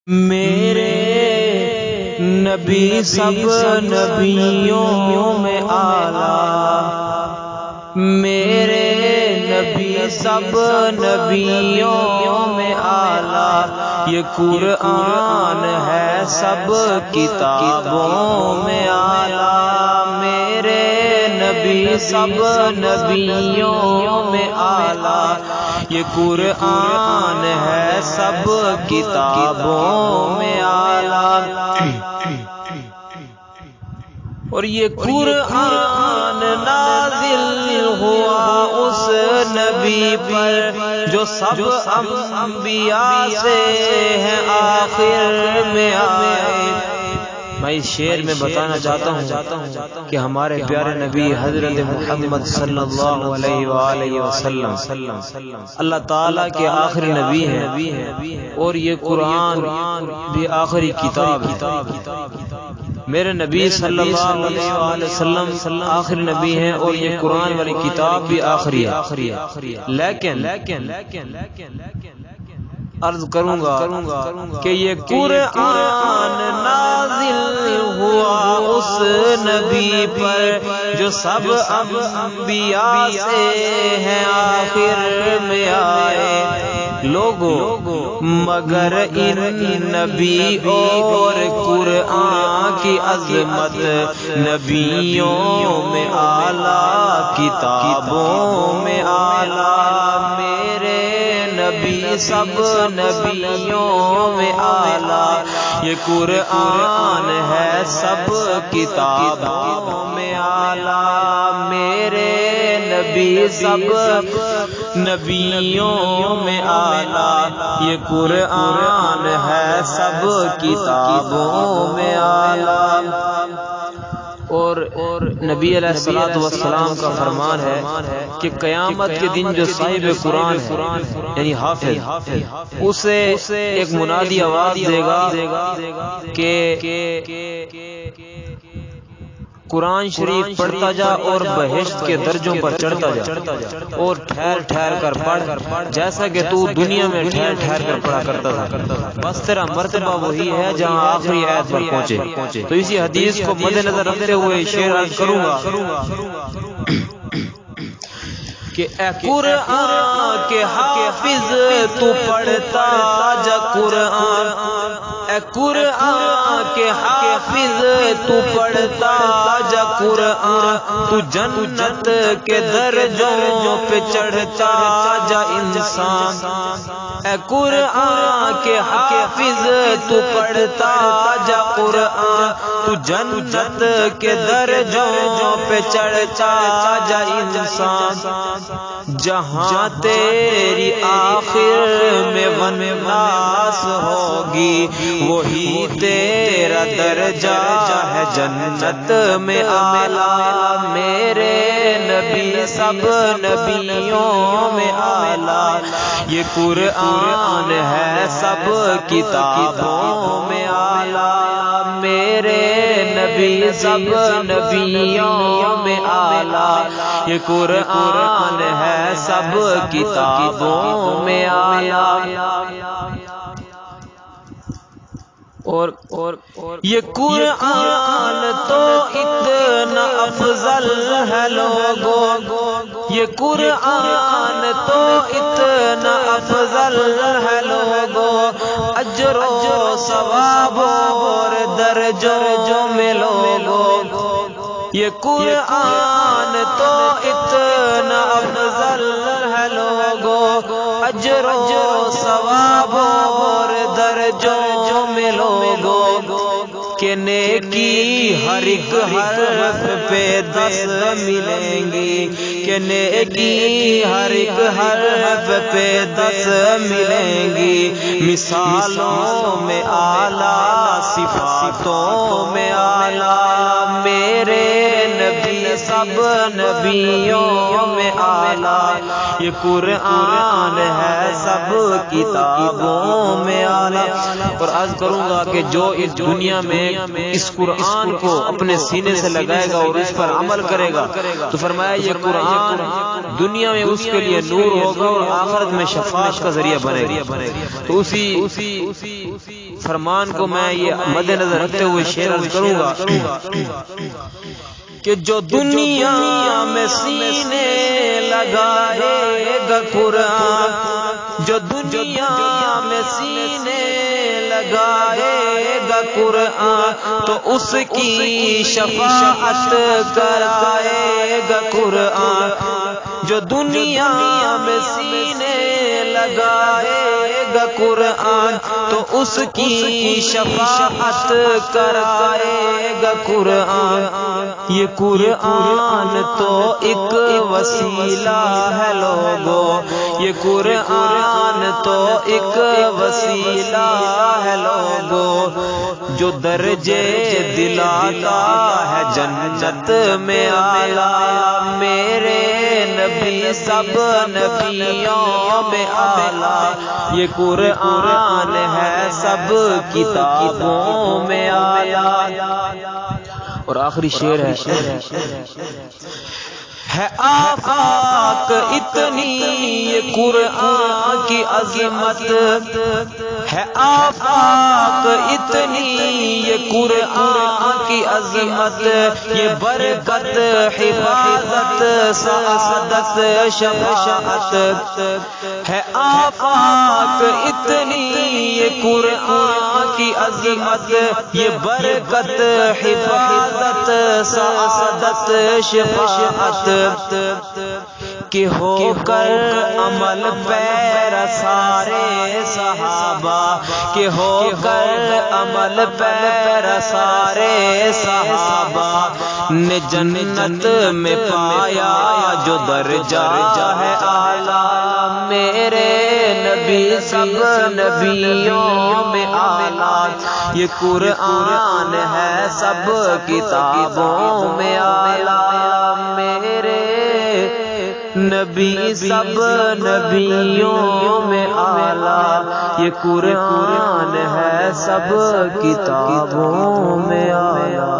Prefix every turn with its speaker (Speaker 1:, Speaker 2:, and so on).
Speaker 1: میرے نبی سب نبیوں میں اعلیٰ، میرے نبی سب نبیوں میں اعلیٰ، یہ قرآن ہے سب کتابوں میں اعلیٰ، میرے نبی سب نبیوں میں اعلیٰ، یہ قرآن ہے سب کتابوں میں اعلیٰ، اور یہ قرآن نازل ہوا اس نبی پر جو سب انبیاء سے ہیں آخر میں آئے۔ میں اس شعر میں بتانا چاہتا ہوں کہ ہمارے پیارے نبی حضرت محمد صلی اللہ علیہ وآلہ وسلم اللہ تعالیٰ کے آخری نبی ہیں، اور یہ قرآن بھی آخری کتاب ہے۔ میرے نبی صلی اللہ علیہ وآلہ وسلم آخری نبی ہیں، اور یہ قرآن والی کتاب بھی آخری ہے۔ لیکن عرض کروں گا کہ یہ قرآن نازل ہوا اس نبی پر جو سب انبیاء سے ہیں آخر میں آئے۔ لوگوں مگر ان نبی اور قرآن کی عظمت نبیوں میں اعلیٰ، کتابوں میں اعلیٰ، میرے نبی سب نبیوں میں اعلیٰ، یہ قرآن ہے سب کتابوں میں اعلیٰ، میرے نبی سب نبیوں میں اعلیٰ، یہ قرآن ہے سب کتابوں میں اعلیٰ۔ اور نبی علیہ الصلوۃ والسلام کا فرمان ہے کہ قیامت کے دن جو صاحب قرآن ہے یعنی حافظ، اسے ایک منادی آواز دے گا کہ قرآن شریف پڑھتا جا اور بہشت کے درجوں پر چڑھتا جا، اور ٹھہر ٹھہر کر پڑھ جیسا کہ تو دنیا میں ٹھہر ٹھہر کر پڑھا کرتا تھا، بس تیرا مرتبہ وہی ہے جہاں آخری آیت پر پہنچے۔ تو اسی حدیث کو مد نظر رکھتے ہوئے شعر عرض کروں گا کہ اے قرآن کے حافظ تو پڑھتا جا قرآن، اے قرآن کے حافظ تو پڑھتا جا قرآن، تو جنت کے درجوں پہ چڑھتا جا انسان، اے قرآن کے حافظ تو پڑھتا جا قرآن، تو جنت کے درجوں پہ چڑھتا جا انسان، جہاں تیری آخر میں ونواس ہوگی وہی تیرا درجہ ہے جنت میں اعلیٰ، میرے نبی سب نبیوں میں اعلیٰ، یہ قرآن ہے سب کتابوں میں اعلیٰ، میرے نبی سب نبیوں میں اعلیٰ، یہ قرآن ہے سب کتابوں میں اعلیٰ، اور یہ قرآن تو اتنا افضل ہے لوگوں، یہ قرآن تو اتنا افضل ہے لوگوں، اجر و ثواب اور درجوں میں لوگوں، یہ قرآن تو اتنا افضل ہے لوگوں، اجر و ثواب اور درجوں میں لوگوں، کہ نیکی ہر ایک حرف پہ 10 ملیں گی، کہ نیکی ہر ایک حرف پہ 10 ملیں گی، مثالوں میں اعلیٰ صفاتوں میں اعلیٰ، میرے نبی سب نبیوں میں اعلیٰ، یہ قرآن ہے سب کتابوں میں اعلیٰ۔ اور عرض کروں گا کہ جو اس دنیا میں اس قرآن کو اپنے سینے سے لگائے گا اور اس پر عمل کرے گا تو فرمایا یہ قرآن دنیا میں اس کے لیے نور ہوگا اور آخرت میں شفاعت کا ذریعہ بنے گا۔ تو اسی فرمان کو میں یہ مد نظر رکھتے ہوئے شعر عرض کروں گا کہ جو دنیا میں سینے لگائے گا قرآن، جو دنیا میں سینے لگائے گا قرآن تو اس کی شفاعت کرائے گا قرآن، جو دنیا میں سینے لگائے گا قرآن تو اس کی شفاعت کرائے گا قرآن۔ یہ قرآن تو ایک وسیلہ ہے لوگو، یہ قرآن تو ایک وسیلہ ہے لوگو، جو درجے دلاتا ہے جنت میں اعلیٰ، میرے نبی سب نبیوں میں اعلیٰ، یہ قرآن ہے سب کتابوں میں اعلیٰ۔ اور آخری شعر ہے آفاق اتنی یہ قرآن کی عظمت، ہے آفاق اتنی یہ قرآن کی عظمت، یہ برکت حفاظت سعادت شفاعت، ہے آفاق اتنی یہ قرآن کی عظمت، یہ برکت حفاظت سعادت شفاعت، کہ ہو کر عمل پیرا سارے صحابہ، کہ ہو کر عمل پیرا سارے صحابہ نے جنت میں پایا جو درجہ ہے اعلیٰ، میرے نبی سب نبیوں میں اعلیٰ، یہ قرآن ہے سب کتابوں میں اعلیٰ، میرے نبی سب نبیوں میں اعلیٰ، یہ قرآن ہے سب کتابوں میں اعلیٰ۔